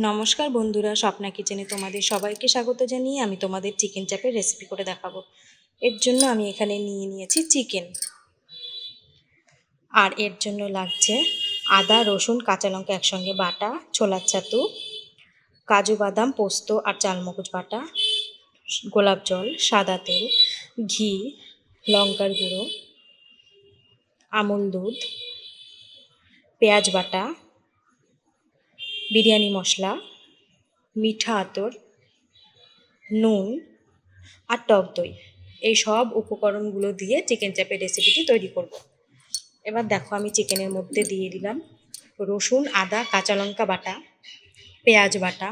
নমস্কার বন্ধুরা, স্বপ্না কিচেনে তোমাদের সবাইকে স্বাগত জানিয়ে আমি তোমাদের চিকেন চাপের রেসিপি করে দেখাবো। এর জন্য আমি এখানে নিয়ে নিয়েছি চিকেন, আর এর জন্য লাগছে আদা, রসুন, কাঁচা লঙ্কা একসঙ্গে বাটা, ছোলার ছাতু, কাজু বাদাম, পোস্ত আর চালমগজ বাটা, গোলাপ জল, সাদা তেল, ঘি, লঙ্কার গুঁড়ো, আমুল দুধ, পেঁয়াজ বাটা, বিরিয়ানি মশলা, মিঠা আতর, নুন আর টক দই। এই সব উপকরণগুলো দিয়ে চিকেন চাপের রেসিপিটি তৈরি করব। এবার দেখো, আমি চিকেনের মধ্যে দিয়ে দিলাম রসুন, আদা, কাঁচা লঙ্কা বাটা, পেঁয়াজ বাটা,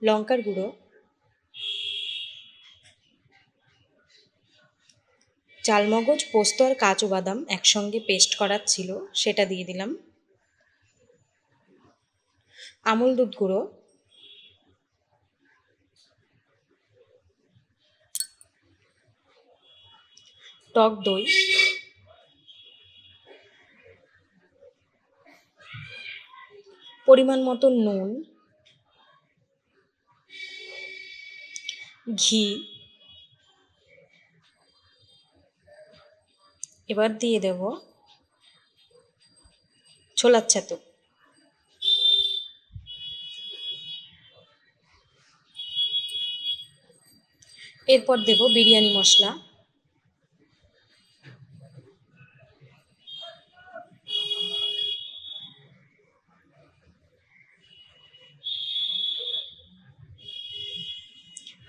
লঙ্কার গুঁড়ো, চালমগজ, পোস্ত আর কাজু বাদাম একসঙ্গে পেস্ট করা ছিল সেটা দিয়ে দিলাম, আমুল দুধ গুঁড়ো, টক দই, পরিমাণ মতো নুন, ঘি। এবার দিয়ে দেব ছোলার ছাতু। এরপর দেব বিরিয়ানি মশলা,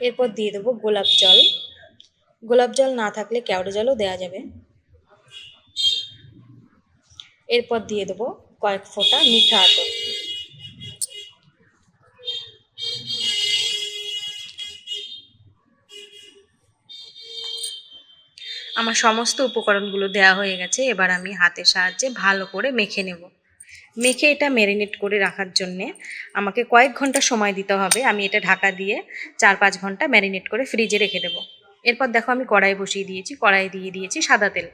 এরপর দিয়ে দেবো গোলাপ জল। গোলাপ জল না থাকলে কেওড়া জলও দেওয়া যাবে। এরপর দিয়ে দেবো কয়েক ফোঁটা মিঠা আতর। আমার সমস্ত উপকরণগুলো দেওয়া হয়ে গেছে। এবার আমি হাতের সাহায্যে ভালো করে মেখে নেব। মেখে এটা ম্যারিনেট করে রাখার জন্যে আমাকে কয়েক ঘন্টা সময় দিতে হবে। আমি এটা ঢাকা দিয়ে 4-5 ঘন্টা ম্যারিনেট করে ফ্রিজে রেখে দেবো। এরপর দেখো, আমি কড়াই বসিয়ে দিয়েছি। কড়াই দিয়ে দিয়েছি সাদা তেল।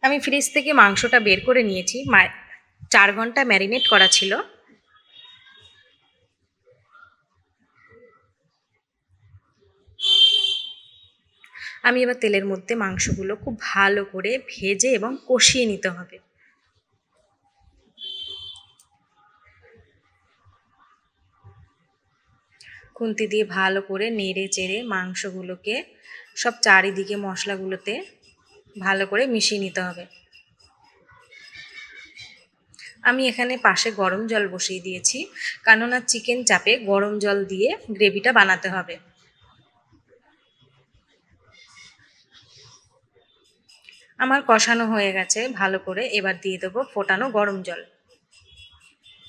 আমি ফ্রিজ থেকে মাংসটা বের করে নিয়েছি। 4 ঘন্টা ম্যারিনেট করা ছিল। আমি এবার তেলের মধ্যে মাংসগুলো খুব ভালো করে ভেজে এবং কষিয়ে নিতে হবে। খুন্তি দিয়ে ভালো করে নেড়ে চেড়ে মাংসগুলোকে সব চারিদিকে মশলাগুলোতে ভালো করে মিশিয়ে নিতে হবে। আমি এখানে পাশে গরম জল বসিয়ে দিয়েছি, কেননা চিকেন চাপে গরম জল দিয়ে গ্রেভিটা বানাতে হবে। আমার কষানো হয়ে গেছে ভালো করে। এবার দিয়ে দেবো ফোটানো গরম জল।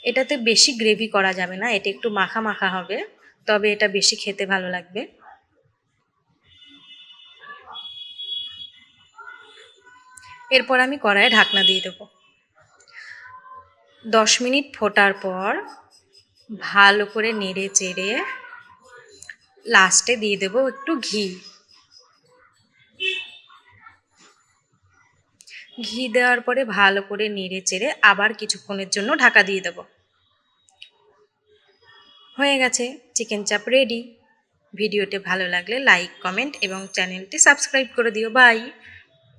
এটাতে বেশি গ্রেভি করা যাবে না, এটা একটু মাখা মাখা হবে, তবে এটা বেশি খেতে ভালো লাগবে। এরপর আমি কড়াইয়ে ঢাকনা দিয়ে দেবো। 10 মিনিট ফোটার পর ভালো করে নেড়ে চেড়ে লাস্টে দিয়ে দেবো একটু ঘি। ঘি দেওয়ার পরে ভালো করে নেড়ে চেড়ে আবার কিছুক্ষণের জন্য ঢাকা দিয়ে দেবো। হয়ে গেছে, চিকেন চাপ রেডি। ভিডিওটি ভালো লাগলে লাইক, কমেন্ট এবং চ্যানেলটি সাবস্ক্রাইব করে দিও। বাই।